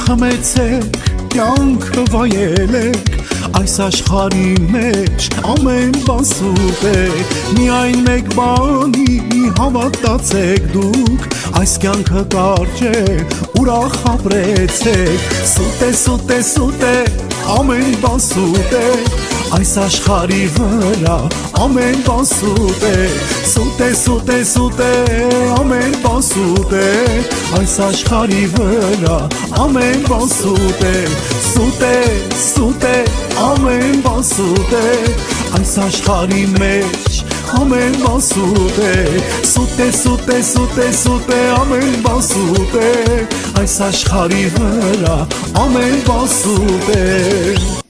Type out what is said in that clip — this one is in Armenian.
Խմեցեք, կյանքը վայելեք, այս աշխարհի մեջ ամեն բան սուտ է, միայն մեկ բանի հավատացեք դուք, այս կյանքը կարճ է, ուրախ ապրեցեք, սուտ է, սուտ է, սուտ է, ամեն բան սուտ է, այս աշխարհի վրա ամեն բան սուտ է, սուտ է, սուտ է, սուտ է, ամեն բան սուտ է, այս աշխարհի վրա ամեն բան սուտ է, սուտ է, սուտ է, ամեն բան սուտ է, այս աշխարհի մեջ ամեն բան սուտ է, սուտ է, սուտ է, սուտ է, սուտ է, ամեն բան սուտ է, այս աշխարհի վրա ամեն բան սուտ է։